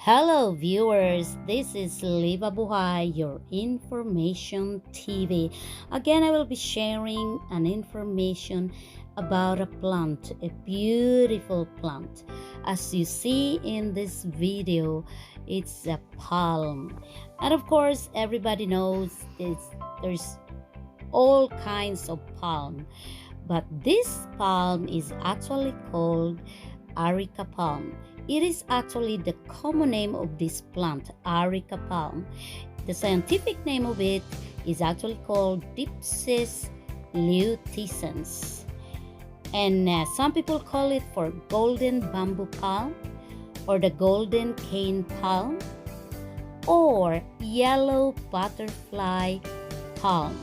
Hello viewers, this is Liva Buhay, your information TV. Again, I will be sharing an information about a plant, a beautiful plant. As you see in this video, it's a palm. And of course, everybody knows there's all kinds of palm. But this palm is actually called Areca Palm. It is actually the common name of this plant, Areca Palm. The scientific name of it is actually called Dipsis luteins. And some people call it for golden bamboo palm, or the golden cane palm, or yellow butterfly palm.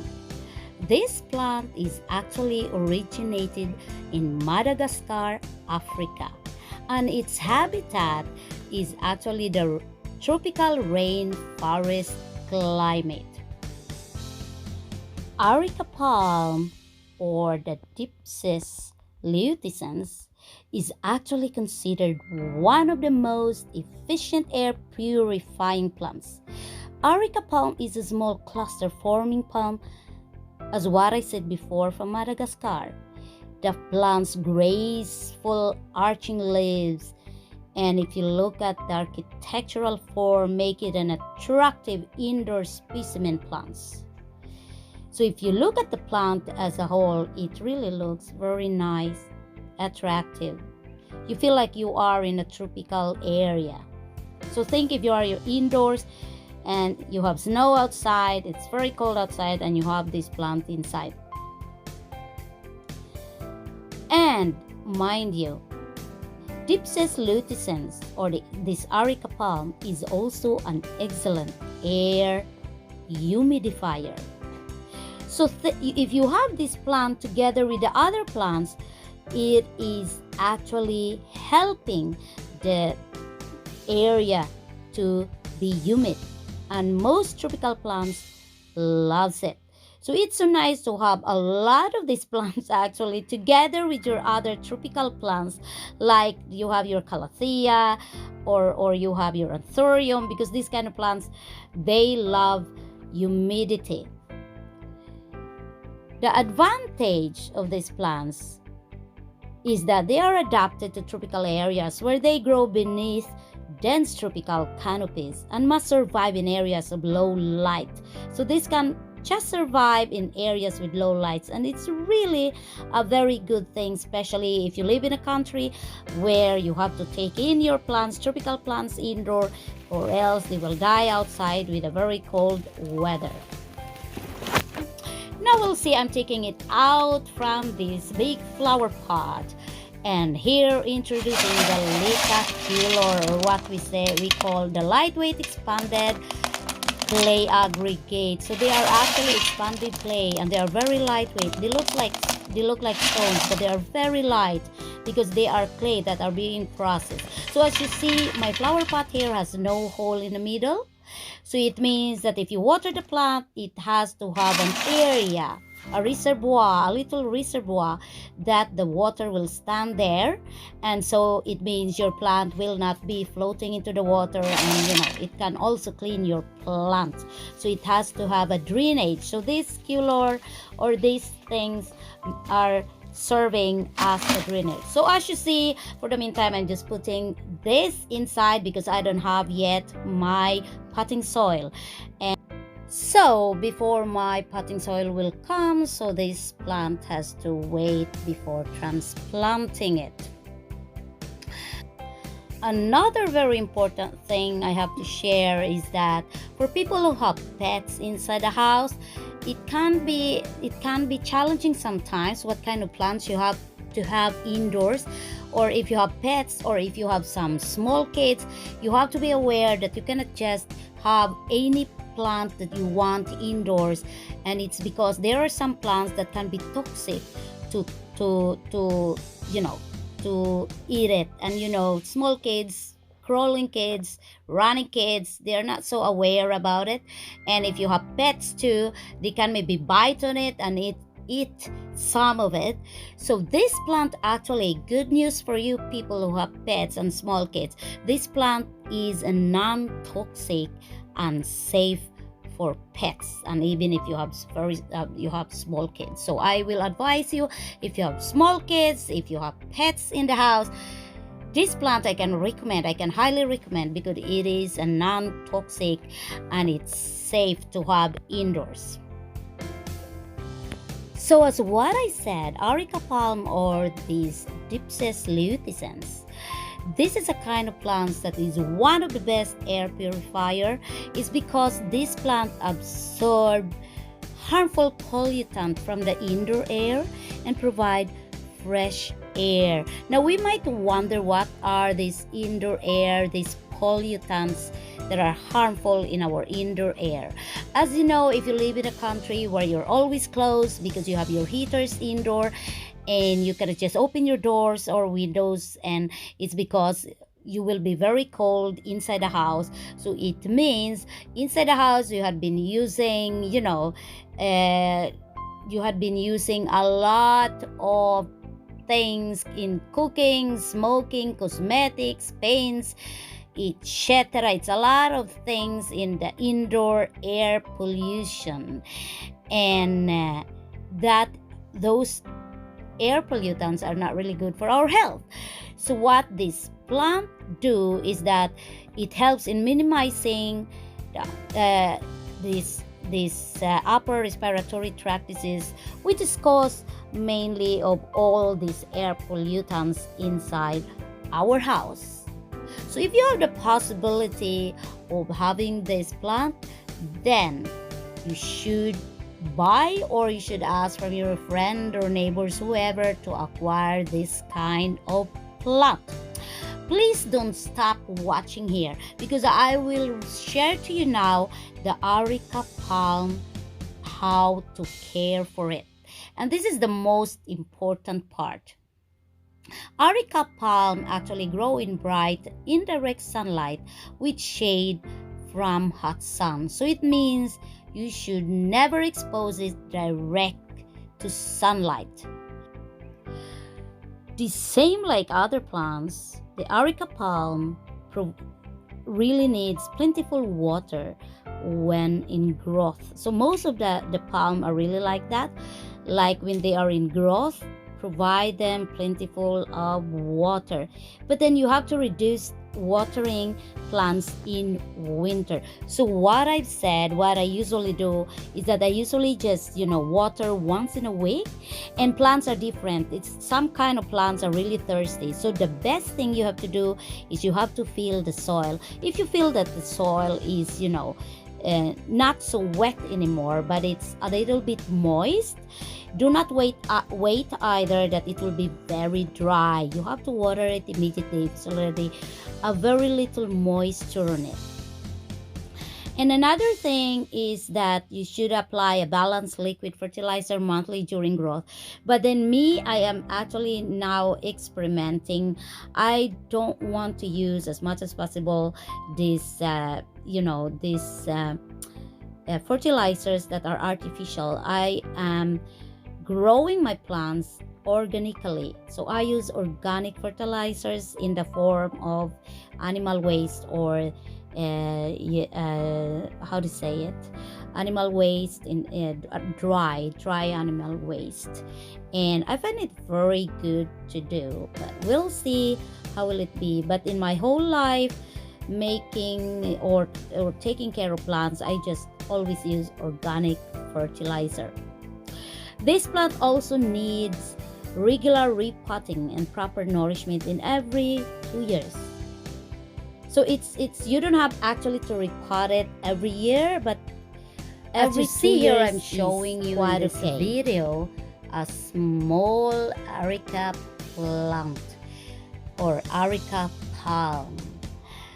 This plant is actually originated in Madagascar, Africa, and its habitat is actually the tropical rainforest climate. Areca palm, or the Dipsis luteins, is actually considered one of the most efficient air purifying plants. Areca palm is a small cluster forming palm, as what I said before, from Madagascar. The plant's graceful arching leaves, and if you look at the architectural form, make it an attractive indoor specimen plants. So if you look at the plant as a whole, it really looks very nice, attractive. You feel like you are in a tropical area. So think if you are indoors and you have snow outside, it's very cold outside, and you have this plant inside. And mind you, Dipsis luteins, or this Areca palm, is also an excellent air humidifier. So if you have this plant together with the other plants, it is actually helping the area to be humid, and most tropical plants loves it. So it's so nice to have a lot of these plants actually together with your other tropical plants, like you have your calathea or you have your anthurium, because these kind of plants, they love humidity. The advantage of these plants is that they are adapted to tropical areas where they grow beneath dense tropical canopies and must survive in areas of low light. So this can just survive in areas with low lights, and it's really a very good thing, especially if you live in a country where you have to take in your plants, tropical plants, indoor, or else they will die outside with a very cold weather. Now we'll see, I'm taking it out from this big flower pot, and here introducing the Areca, or what we call the lightweight expanded clay aggregate. So they are actually expanded clay, and they are very lightweight. They look like stones, but they are very light because they are clay that are being processed. So as you see, my flower pot here has no hole in the middle. So it means that if you water the plant, it has to have an area, a reservoir, a little reservoir, that the water will stand there. And so it means your plant will not be floating into the water, and it can also clean your plant. So it has to have a drainage. So this color or these things are serving as a drainage. So as you see, for the meantime, I'm just putting this inside because I don't have yet my potting soil. And so before my potting soil will come, so this plant has to wait before transplanting it. Another very important thing I have to share is that for people who have pets inside the house, it can be challenging sometimes what kind of plants you have to have indoors, or if you have pets, or if you have some small kids, you have to be aware that you cannot just have any plant that you want indoors. And it's because there are some plants that can be toxic to eat it. And small kids, crawling kids, running kids, they're not so aware about it. And if you have pets too, they can maybe bite on it, and eat some of it. So this plant, actually, good news for you people who have pets and small kids, this plant is a non-toxic and safe for pets, and even if you have small kids. So I will advise you, if you have small kids, if you have pets in the house, this plant I can highly recommend, because it is a non-toxic and it's safe to have indoors. So as what I said, Areca Palm, or this Dipses luteolens, this is a kind of plant that is one of the best air purifier. Is because this plant absorbs harmful pollutant from the indoor air and provide fresh air. Now we might wonder, what are these indoor air, these pollutants that are harmful in our indoor air? As you know, if you live in a country where you're always closed because you have your heaters indoor, and you can just open your doors or windows, and it's because you will be very cold inside the house. So it means inside the house you had been using, you had been using a lot of things in cooking, smoking, cosmetics, paints, etc. It's a lot of things in the indoor air pollution, and that those air pollutants are not really good for our health. So what this plant do is that it helps in minimizing this upper respiratory tract disease, which is caused mainly of all these air pollutants inside our house. So if you have the possibility of having this plant, then you should buy, or you should ask from your friend or neighbors, whoever, to acquire this kind of plant. Please don't stop watching here, because I will share to you now the Areca Palm, how to care for it. And this is the most important part. Areca Palm actually grow in bright indirect sunlight with shade from hot sun. So it means you should never expose it direct to sunlight. The same like other plants, the Areca Palm really needs plentiful water when in growth. So most of the palm are really like that. Like when they are in growth, provide them plentiful of water. But then you have to reduce watering plants in winter. So what I've said, what I usually do is that I usually just water once in a week. And plants are different. It's some kind of plants are really thirsty. So the best thing you have to do is you have to feel the soil. If you feel that the soil is not so wet anymore, but it's a little bit moist, do not wait either that it will be very dry. You have to water it immediately. It's already a very little moisture on it. And another thing is that you should apply a balanced liquid fertilizer monthly during growth. But then I am actually now experimenting. I don't want to use as much as possible these fertilizers that are artificial. I am growing my plants organically. So I use organic fertilizers in the form of animal waste, or animal waste in dry animal waste, and I find it very good to do. But we'll see how will it be. But in my whole life, making or taking care of plants, I just always use organic fertilizer. This plant also needs regular repotting and proper nourishment in every 2 years. So it's you don't have actually to repot it every year, but every 2 years. I'm showing you in this video a small Areca plant or Areca Palm.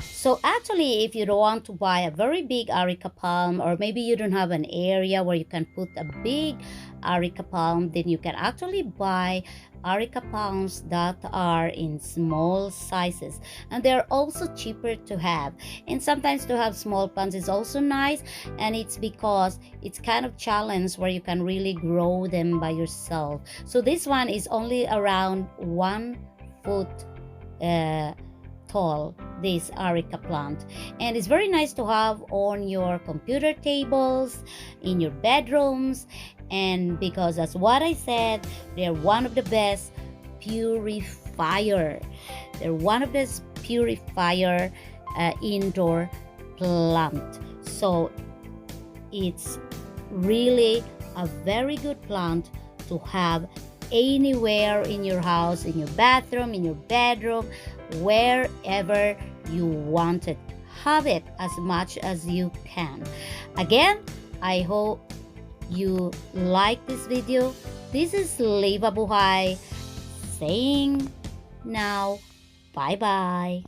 So actually, if you don't want to buy a very big Areca Palm, or maybe you don't have an area where you can put a big Areca Palm, then you can actually buy Areca Palms that are in small sizes, and they're also cheaper to have. And sometimes to have small plants is also nice, and it's because it's kind of challenge where you can really grow them by yourself. So this one is only around 1 foot tall, this Areca plant, and it's very nice to have on your computer tables, in your bedrooms, and because as what I said, they're one of the best purifier. They're one of the best purifier indoor plant. So it's really a very good plant to have anywhere in your house, in your bathroom, in your bedroom, wherever you want it. Have it as much as you can. Again, I hope you like this video. This is Liva Buhay saying now bye bye.